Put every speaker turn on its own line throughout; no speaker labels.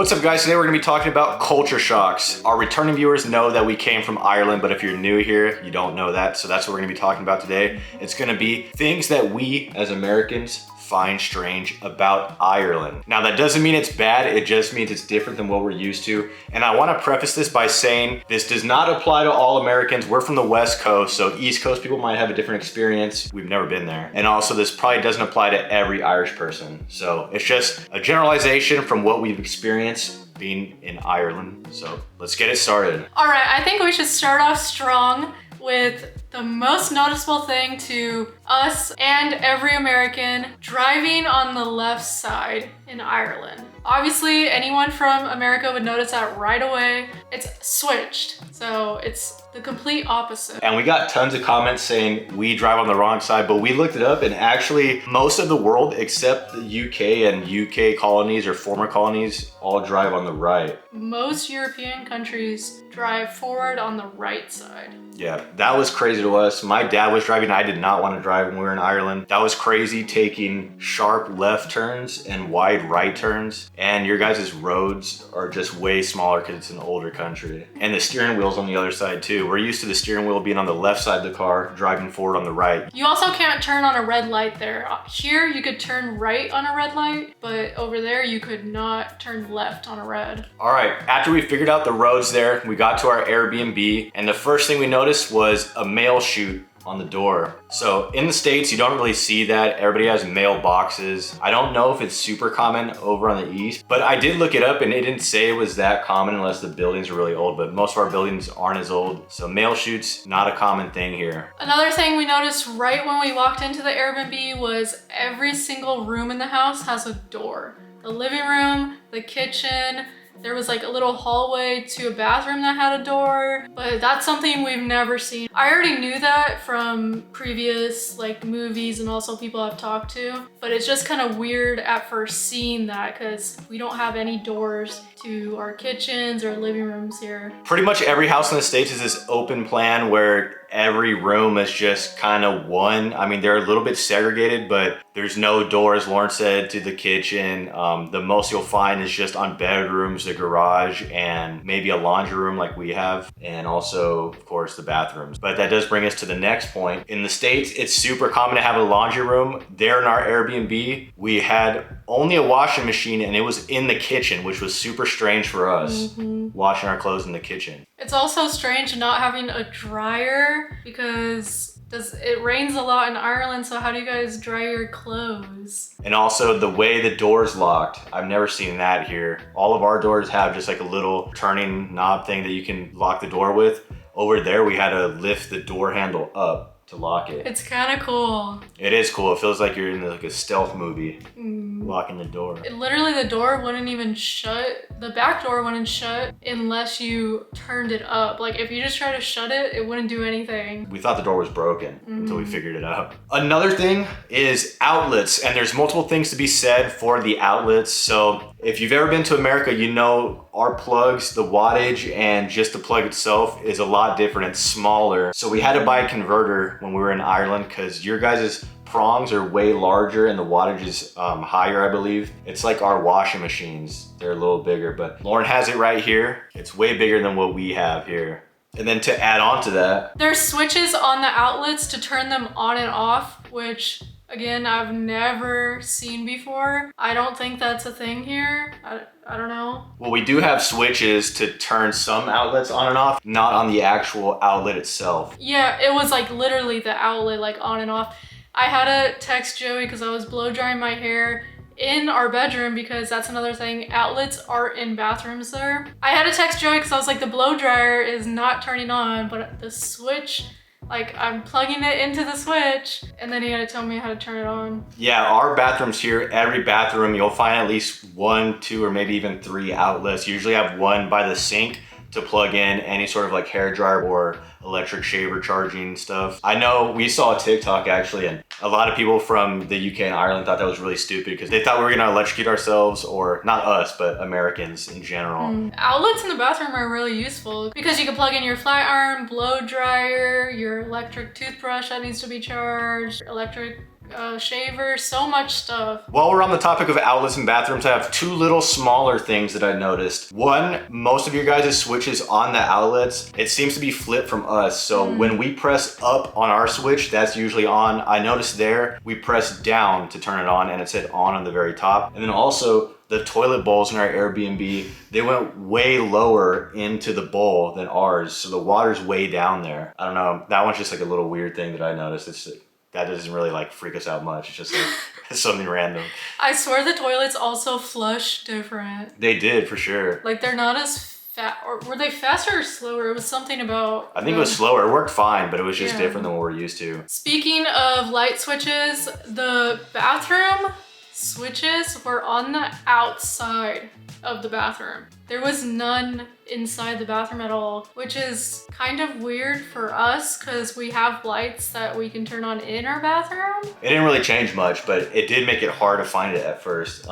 What's up guys, today we're gonna be talking about culture shocks. Our returning viewers know that we came from Ireland, but if you're new here, you don't know that. So that's what we're gonna be talking about today. It's gonna be things that we as Americans find strange about Ireland. Now that doesn't mean it's bad, it just means it's different than what we're used to. And I wanna preface this by saying this does not apply to all Americans. We're from the West Coast, so East Coast people might have a different experience. We've never been there. And also this probably doesn't apply to every Irish person. So it's just a generalization from what we've experienced being in Ireland. So let's get it started.
All right, I think we should start off strong with the most noticeable thing to us and every American: driving on the left side in Ireland. Obviously, anyone from America would notice that right away. It's switched, so it's the complete opposite.
And we got tons of comments saying we drive on the wrong side, but we looked it up and actually most of the world except the UK and UK colonies or former colonies all drive on the right.
Most European countries drive forward on the right side.
Yeah, that was crazy to us. My dad was driving. I did not want to drive when we were in Ireland. That was crazy, taking sharp left turns and wide right turns. And your guys' roads are just way smaller because it's an older country. And the steering wheel's on the other side too. We're used to the steering wheel being on the left side of the car, driving forward on the right.
You also can't turn on a red light there. Here you could turn right on a red light, but over there you could not turn left on a red.
All right, after we figured out the roads there, we got to our Airbnb, and the first thing we noticed was a mail chute on the door. So in the States, you don't really see that. Everybody has mailboxes. I don't know if it's super common over on the East, but I did look it up and it didn't say it was that common unless the buildings are really old, but most of our buildings aren't as old. So mail chutes, not a common thing here.
Another thing we noticed right when we walked into the Airbnb was every single room in the house has a door. The living room, the kitchen, there was like a little hallway to a bathroom that had a door, but that's something we've never seen. I already knew that from previous like movies and also people I've talked to, but it's just kind of weird at first seeing that because we don't have any doors to our kitchens or living rooms here.
Pretty much every house in the States is this open plan where every room is just kind of one. I mean, they're a little bit segregated, but there's no doors, Lauren said, to the kitchen. The most you'll find is just on bedrooms, the garage, and maybe a laundry room like we have, and also, of course, the bathrooms. But that does bring us to the next point. In the States, it's super common to have a laundry room. There in our Airbnb, we had only a washing machine and it was in the kitchen, which was super strange for us, washing our clothes in the kitchen.
It's also strange not having a dryer because it rains a lot in Ireland, so how do you guys dry your clothes?
And also the way the door's locked. I've never seen that here. All of our doors have just like a little turning knob thing that you can lock the door with. Over there, we had to lift the door handle up to lock it.
It's kind of cool.
It is cool. It feels like you're in like a stealth movie, locking the door.
Literally the door wouldn't even shut. The back door wouldn't shut unless you turned it up. Like if you just try to shut it, it wouldn't do anything.
We thought the door was broken until we figured it out. Another thing is outlets, and there's multiple things to be said for the outlets. So if you've ever been to America, you know our plugs, the wattage and just the plug itself is a lot different. It's smaller. So we had to buy a converter when we were in Ireland because your guys' prongs are way larger and the wattage is higher, I believe. It's like our washing machines. They're a little bigger, but Lauren has it right here. It's way bigger than what we have here. And then to add on to that,
there's switches on the outlets to turn them on and off, which again, I've never seen before. I don't think that's a thing here. I don't know.
Well, we do have switches to turn some outlets on and off, not on the actual outlet itself.
Yeah, it was like literally the outlet, like on and off. I had to text Joey because I was blow drying my hair in our bedroom because that's another thing. Outlets are in bathrooms there. I had to text Joey because I was like, the blow dryer is not turning on, but the switch, like I'm plugging it into the switch, and then he had to tell me how to turn it on.
Yeah, our bathrooms here, every bathroom, you'll find at least 1, 2, or maybe even 3 outlets. You usually have one by the sink to plug in any sort of like hair dryer or electric shaver charging stuff. I know we saw a TikTok actually, and a lot of people from the UK and Ireland thought that was really stupid because they thought we were gonna electrocute ourselves, or not us, but Americans in general.
Outlets in the bathroom are really useful because you can plug in your flat iron, blow dryer, your electric toothbrush that needs to be charged, electric shaver, so much stuff.
While we're on the topic of outlets and bathrooms, I have two little smaller things that I noticed. One, most of your guys' switches on the outlets, it seems to be flipped from us. So when we press up on our switch, that's usually on. I noticed there, we press down to turn it on and it said on the very top. And then also the toilet bowls in our Airbnb, they went way lower into the bowl than ours. So the water's way down there. I don't know, that one's just like a little weird thing that I noticed. It's that doesn't really like freak us out much. It's just like something random.
I swear the toilets also flush different.
They did, for sure.
Like they're not as fast, or were they faster or slower? It was something about...
I think it was slower. It worked fine, but it was just different than what we're used to.
Speaking of light switches, the bathroom switches were on the outside of the bathroom. There was none inside the bathroom at all, which is kind of weird for us because we have lights that we can turn on in our bathroom.
It didn't really change much, but it did make it hard to find it at first.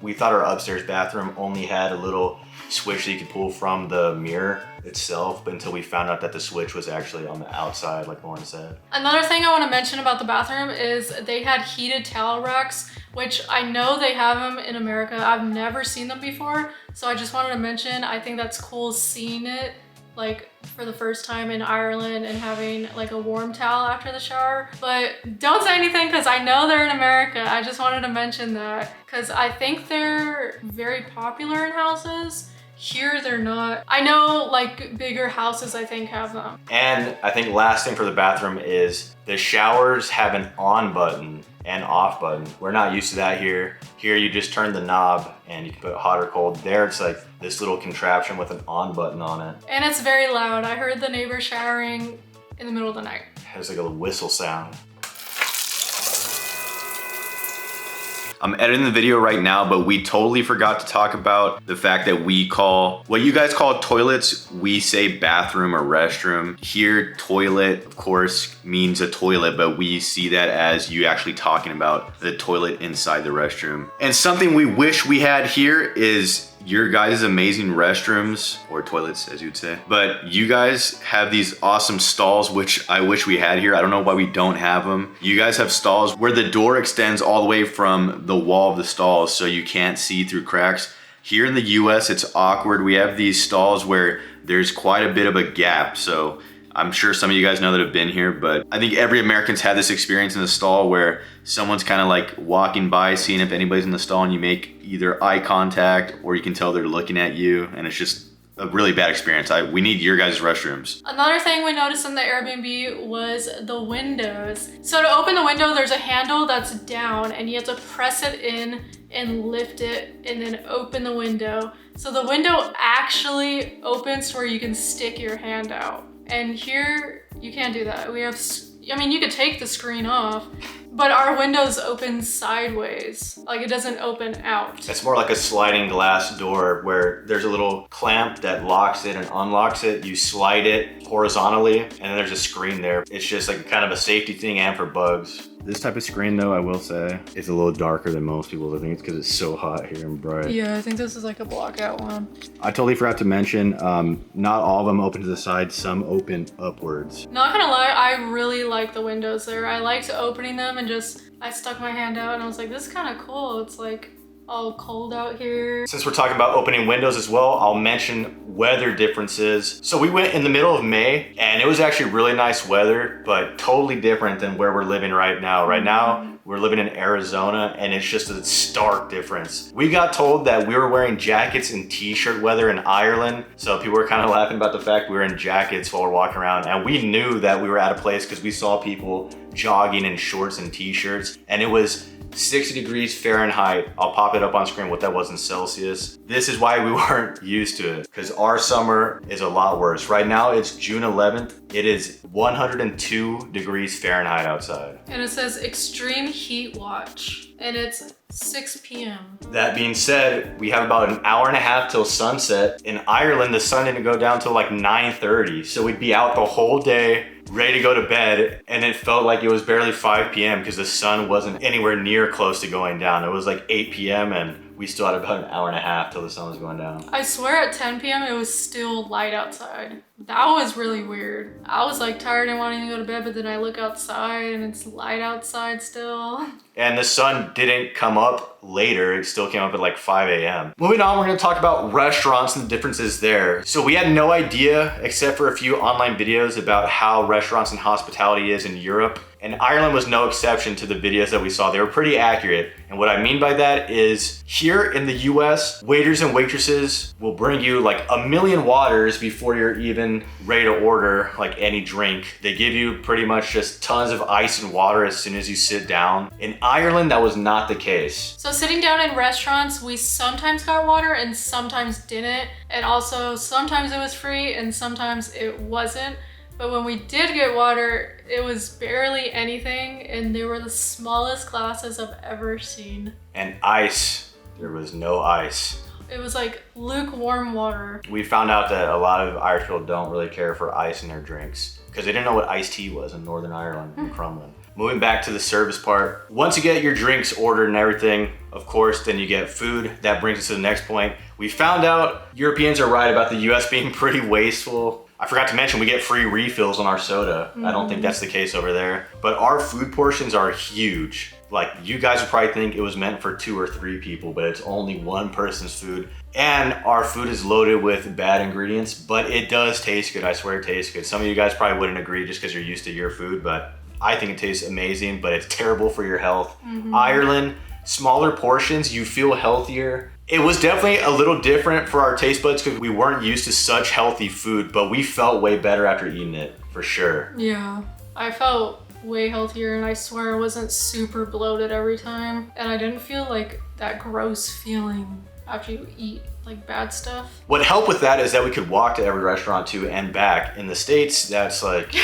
We thought our upstairs bathroom only had a little switch that you could pull from the mirror itself, but until we found out that the switch was actually on the outside, like Lauren said.
Another thing I want to mention about the bathroom is they had heated towel racks, which I know they have them in America. I've never seen them before, so I just wanted to mention, I think that's cool seeing it like for the first time in Ireland and having like a warm towel after the shower. But don't say anything because I know they're in America. I just wanted to mention that because I think they're very popular in houses. Here they're not. I know like bigger houses I think have them.
And I think last thing for the bathroom is the showers have an on button and off button. We're not used to that here. Here you just turn the knob and you can put hot or cold. There it's like this little contraption with an on button on it.
And it's very loud. I heard the neighbor showering in the middle of the night.
It has like a whistle sound. I'm editing the video right now, but we totally forgot to talk about the fact that we call, what you guys call toilets, we say bathroom or restroom. Here, toilet, of course, means a toilet, but we see that as you actually talking about the toilet inside the restroom. And something we wish we had here is your guys' amazing restrooms, or toilets as you'd say. But you guys have these awesome stalls, which I wish we had here. I don't know why we don't have them. You guys have stalls where the door extends all the way from the wall of the stalls so you can't see through cracks. Here in the US, it's awkward. We have these stalls where there's quite a bit of a gap. So I'm sure some of you guys know that have been here, but I think every American's had this experience in the stall where someone's kind of like walking by, seeing if anybody's in the stall, and you make either eye contact or you can tell they're looking at you, and it's just a really bad experience. We need your guys' restrooms.
Another thing we noticed in the Airbnb was the windows. So to open the window, there's a handle that's down and you have to press it in and lift it and then open the window. So the window actually opens to where you can stick your hand out. And here, you can't do that. We have, I mean, you could take the screen off, but our windows open sideways. Like it doesn't open out.
It's more like a sliding glass door where there's a little clamp that locks it and unlocks it. You slide it horizontally and then there's a screen there. It's just like kind of a safety thing and for bugs. This type of screen though, I will say, is a little darker than most people's. I think it's because it's so hot here and bright.
Yeah, I think this is like a blockout one.
I totally forgot to mention, not all of them open to the side, some open upwards.
Not gonna lie, I really like the windows there. I liked opening them and I stuck my hand out and I was like, this is kind of cool. It's like all cold out here.
Since we're talking about opening windows as well, I'll mention weather differences. So we went in the middle of May and it was actually really nice weather, but totally different than where we're living right now. Right now, we're living in Arizona and it's just a stark difference. We got told that we were wearing jackets and t-shirt weather in Ireland. So people were kind of laughing about the fact we were in jackets while we're walking around. And we knew that we were at a place because we saw people jogging in shorts and t-shirts, and it was 60 degrees Fahrenheit. I'll pop it up on screen what that was in Celsius. This is why we weren't used to it, because our summer is a lot worse. Right now it's June 11th. It is 102 degrees Fahrenheit outside.
And it says extreme heat watch and it's 6 p.m.
That being said, we have about an hour and a half till sunset. In Ireland, the sun didn't go down till like 9:30. So we'd be out the whole day, ready to go to bed, and it felt like it was barely 5 p.m. because the sun wasn't anywhere near close to going down. It was like 8 p.m. and we still had about an hour and a half till the sun was going down.
I swear at 10 p.m. it was still light outside. That was really weird. I was like tired and wanting to go to bed, but then I look outside and it's light outside still.
And the sun didn't come up later. It still came up at like 5 a.m. Moving on, we're gonna talk about restaurants and the differences there. So we had no idea, except for a few online videos about how restaurants and hospitality is in Europe. And Ireland was no exception to the videos that we saw. They were pretty accurate. And what I mean by that is here in the US, waiters and waitresses will bring you like a million waters before you're even ready to order like any drink. They give you pretty much just tons of ice and water as soon as you sit down. In Ireland, that was not the case.
So sitting down in restaurants, we sometimes got water and sometimes didn't. And also sometimes it was free and sometimes it wasn't. But when we did get water, it was barely anything, and they were the smallest glasses I've ever seen.
And ice, there was no ice.
It was like lukewarm water.
We found out that a lot of Irish people don't really care for ice in their drinks because they didn't know what iced tea was in Northern Ireland and Crumlin. Moving back to the service part, once you get your drinks ordered and everything, of course, then you get food. That brings us to the next point. We found out Europeans are right about the US being pretty wasteful. I forgot to mention we get free refills on our soda. I don't think that's the case over there. But our food portions are huge. Like, you guys would probably think it was meant for 2 or 3 people, but it's only one person's food. And our food is loaded with bad ingredients, but it does taste good. I swear it tastes good. Some of you guys probably wouldn't agree just because you're used to your food, but I think it tastes amazing, but it's terrible for your health. Ireland, smaller portions, you feel healthier. It was definitely a little different for our taste buds because we weren't used to such healthy food, but we felt way better after eating it, for sure.
Yeah, I felt way healthier and I swear I wasn't super bloated every time. And I didn't feel like that gross feeling after you eat like bad stuff.
What helped with that is that we could walk to every restaurant too and back. In the States, that's like,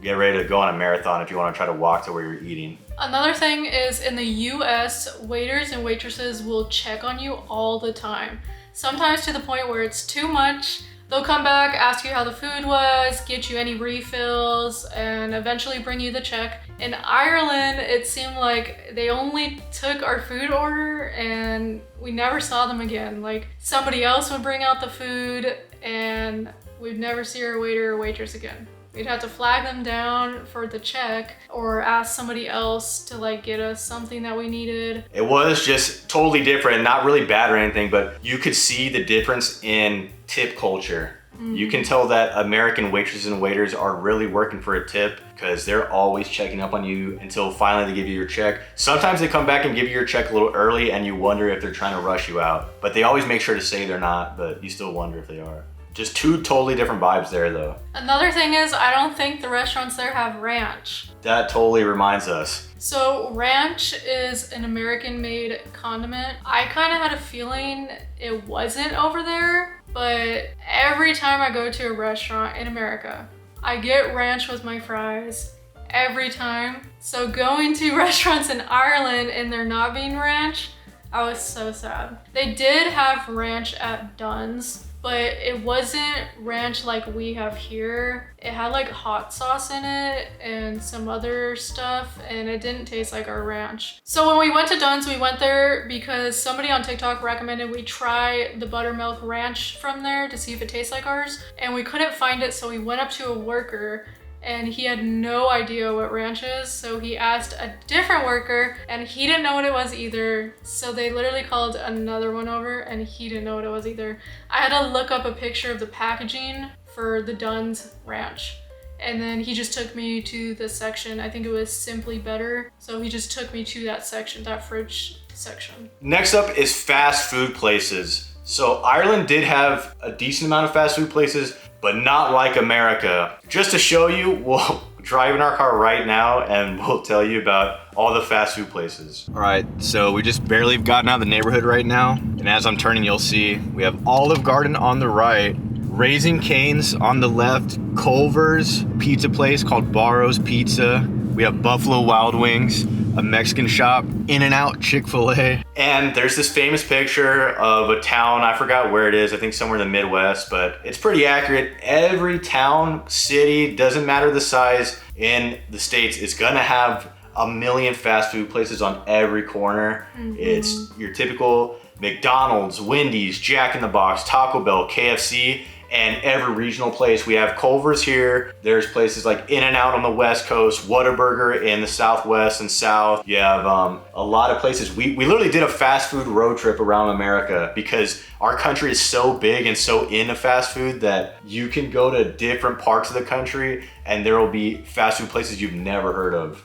get ready to go on a marathon if you want to try to walk to where you're eating.
Another thing is in the US, waiters and waitresses will check on you all the time. Sometimes to the point where it's too much. They'll come back, ask you how the food was, get you any refills, and eventually bring you the check. In Ireland, it seemed like they only took our food order and we never saw them again. Like, somebody else would bring out the food and we'd never see our waiter or waitress again. We'd have to flag them down for the check or ask somebody else to like get us something that we needed.
It was just totally different, not really bad or anything, but you could see the difference in tip culture. You can tell that American waitresses and waiters are really working for a tip because they're always checking up on you until finally they give you your check. Sometimes they come back and give you your check a little early and you wonder if they're trying to rush you out, but they always make sure to say they're not, but you still wonder if they are. Just 2 totally different vibes there though.
Another thing is I don't think the restaurants there have ranch.
That totally reminds us.
So ranch is an American-made condiment. I kind of had a feeling it wasn't over there, but every time I go to a restaurant in America, I get ranch with my fries every time. So going to restaurants in Ireland and there not being ranch, I was so sad. They did have ranch at Dunn's, but it wasn't ranch like we have here. It had like hot sauce in it and some other stuff, and it didn't taste like our ranch. So when we went to Dunn's, we went there because somebody on TikTok recommended we try the buttermilk ranch from there to see if it tastes like ours, and we couldn't find it, so we went up to a worker and he had no idea what ranch is, so he asked a different worker and he didn't know what it was either. So they literally called another one over and he didn't know what it was either. I had to look up a picture of the packaging for the Dunn's ranch, and then he just took me to the section. I think it was Simply Better. So he just took me to that section, that fridge section.
Next up is fast food places. So Ireland did have a decent amount of fast food places, but not like America. Just to show you, we'll drive in our car right now and we'll tell you about all the fast food places. All right, so we just barely have gotten out of the neighborhood right now. And as I'm turning, you'll see we have Olive Garden on the right, Raising Cane's on the left, Culver's pizza place called Barro's Pizza. We have Buffalo Wild Wings, a Mexican shop, In-N-Out, Chick-fil-A. And there's this famous picture of a town, I forgot where it is, I think somewhere in the Midwest, but it's pretty accurate. Every town, city, doesn't matter the size in the States, it's gonna have a million fast food places on every corner. It's your typical McDonald's, Wendy's, Jack in the Box, Taco Bell, KFC, and every regional place. We have Culver's here. There's places like In-N-Out on the West Coast, Whataburger in the Southwest and South. You have a lot of places. We literally did a fast food road trip around America because our country is so big and so into fast food that you can go to different parts of the country and there will be fast food places you've never heard of.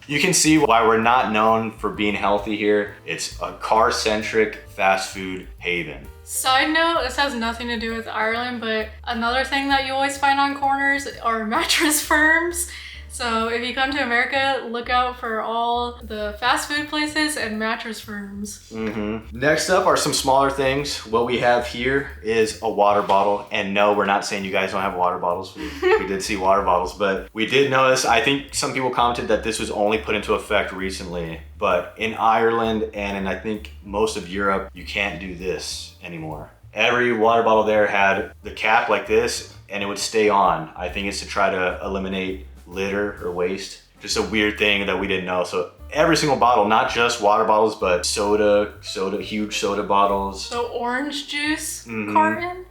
You can see why we're not known for being healthy here. It's a car-centric fast food haven.
Side note, this has nothing to do with Ireland, but another thing that you always find on corners are mattress firms. So if you come to America, look out for all the fast food places and mattress firms.
Next up are some smaller things. What we have here is a water bottle. And no, we're not saying you guys don't have water bottles. We did see water bottles, but we did notice, I think some people commented that this was only put into effect recently. But in Ireland and in I think most of Europe, you can't do this anymore. Every water bottle there had the cap like this and it would stay on. I think it's to try to eliminate litter or waste. Just a weird thing that we didn't know. So every single bottle, not just water bottles, but soda, huge soda bottles.
So orange juice carton.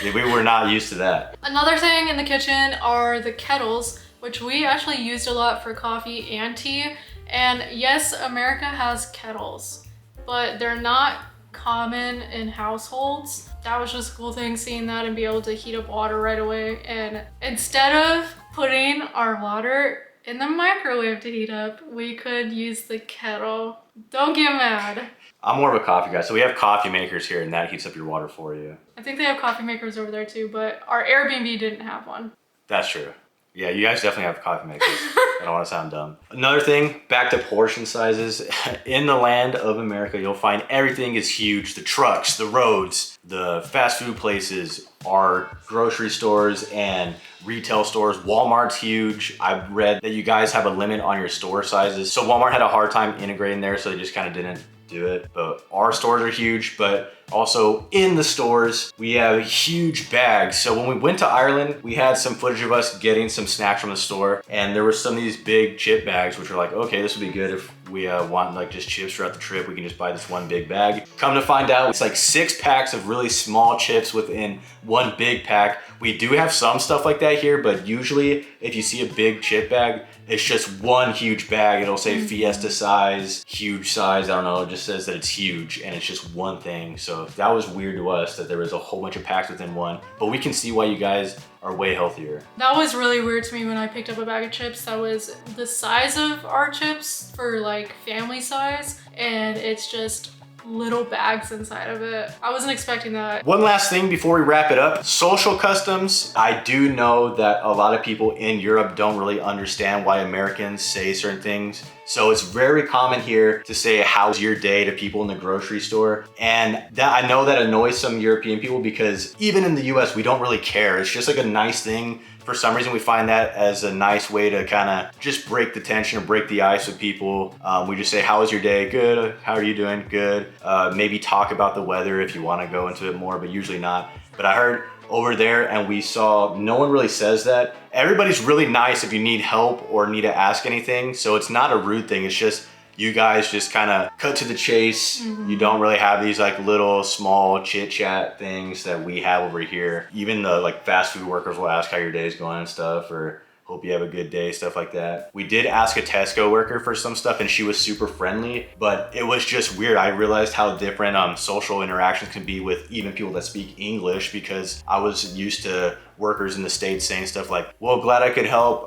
We were not used to that.
Another thing in the kitchen are the kettles, which we actually used a lot for coffee and tea. And yes, America has kettles, but they're not common in households. That was just a cool thing, seeing that and be able to heat up water right away. And instead of putting our water in the microwave to heat up, we could use the kettle. Don't get mad.
I'm more of a coffee guy, so we have coffee makers here and that heats up your water for you.
I think they have coffee makers over there too, but our Airbnb didn't have one.
That's true. Yeah, you guys definitely have coffee makers. I don't want to sound dumb. Another thing, back to portion sizes. In the land of America, you'll find everything is huge. The trucks, the roads, the fast food places, our grocery stores and retail stores. Walmart's huge. I've read that you guys have a limit on your store sizes. So Walmart had a hard time integrating there, so they just kind of didn't do it. But our stores are huge, but also in the stores, we have huge bags. So when we went to Ireland, we had some footage of us getting some snacks from the store, and there were some of these big chip bags, which were like, okay, this would be good if we want like just chips throughout the trip. We can just buy this one big bag. Come to find out, it's like 6 packs of really small chips within one big pack. We do have some stuff like that here, but usually if you see a big chip bag, it's just one huge bag. It'll say Fiesta size, huge size. I don't know. It just says that it's huge and it's just one thing. So that was weird to us that there was a whole bunch of packs within one, but we can see why you guys are way healthier.
That was really weird to me when I picked up a bag of chips that was the size of our chips for like family size, and it's just little bags inside of it. I wasn't expecting that.
One last thing before we wrap it up, social customs. I do know that a lot of people in Europe don't really understand why Americans say certain things. So it's very common here to say, how's your day, to people in the grocery store. And that I know that annoys some European people because even in the US, we don't really care. It's just like a nice thing. For some reason, we find that as a nice way to kind of just break the tension or break the ice with people. We just say, how was your day? Good. How are you doing? Good. Maybe talk about the weather if you want to go into it more, but usually not. But I heard over there and we saw no one really says that. Everybody's really nice if you need help or need to ask anything. So it's not a rude thing. It's just you guys just kind of cut to the chase. You don't really have these like little small chit chat things that we have over here. Even the like fast food workers will ask how your day's going and stuff, or hope you have a good day, stuff like that. We did ask a Tesco worker for some stuff and she was super friendly, but it was just weird. I realized how different social interactions can be with even people that speak English, because I was used to workers in the States saying stuff like, well, glad I could help.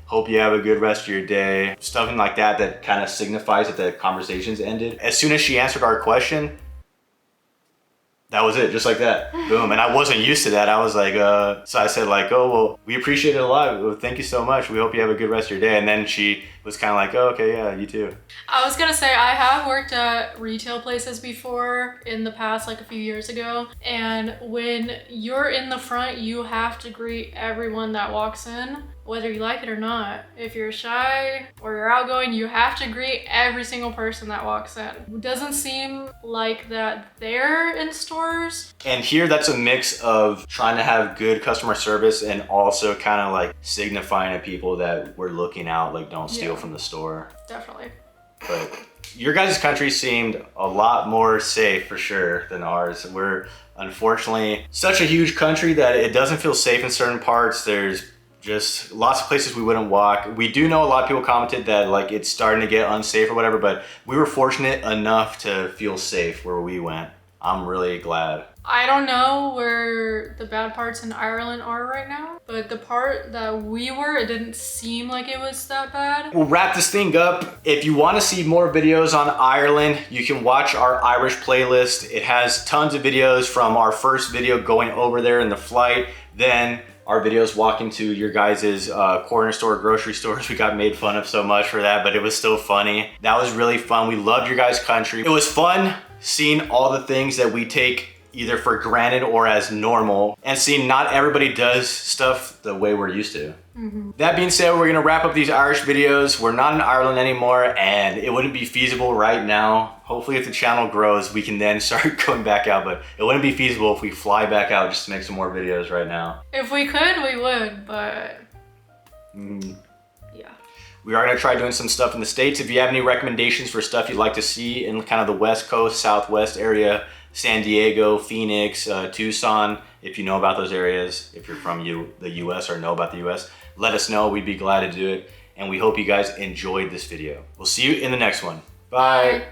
Hope you have a good rest of your day. Something like that that kind of signifies that the conversation's ended. As soon as she answered our question, that was it, just like that. Boom. And I wasn't used to that. I was like, so I said like, oh, well, we appreciate it a lot. Well, thank you so much. We hope you have a good rest of your day. And then she was kind of like, oh, okay, yeah, you too.
I was gonna say, I have worked at retail places before in the past, like a few years ago. And when you're in the front, you have to greet everyone that walks in, whether you like it or not. If you're shy or you're outgoing, you have to greet every single person that walks in. It doesn't seem like that there in stores.
And here, that's a mix of trying to have good customer service and also kind of like signifying to people that we're looking out, like don't steal from the store.
Definitely.
But your guys' country seemed a lot more safe for sure than ours. We're unfortunately such a huge country that it doesn't feel safe in certain parts. There's just lots of places we wouldn't walk. We do know a lot of people commented that like it's starting to get unsafe or whatever, but we were fortunate enough to feel safe where we went. I'm really glad.
I don't know where the bad parts in Ireland are right now, but the part that we were, it didn't seem like it was that bad.
We'll wrap this thing up. If you want to see more videos on Ireland, you can watch our Irish playlist. It has tons of videos from our first video going over there in the flight, then our videos walking to your guys' corner store, grocery stores. We got made fun of so much for that, but it was still funny. That was really fun. We loved your guys' country. It was fun seeing all the things that we take either for granted or as normal, and seeing not everybody does stuff the way we're used to. That being said, we're gonna wrap up these Irish videos. We're not in Ireland anymore, and it wouldn't be feasible right now. Hopefully if the channel grows, we can then start going back out, but it wouldn't be feasible if we fly back out just to make some more videos right now.
If we could, we would, but yeah.
We are gonna try doing some stuff in the States. If you have any recommendations for stuff you'd like to see in kind of the West Coast, Southwest area, San Diego, Phoenix, Tucson, if you know about those areas, if you're from the US or know about the US, let us know. We'd be glad to do it. And we hope you guys enjoyed this video. We'll see you in the next one. Bye.
Bye.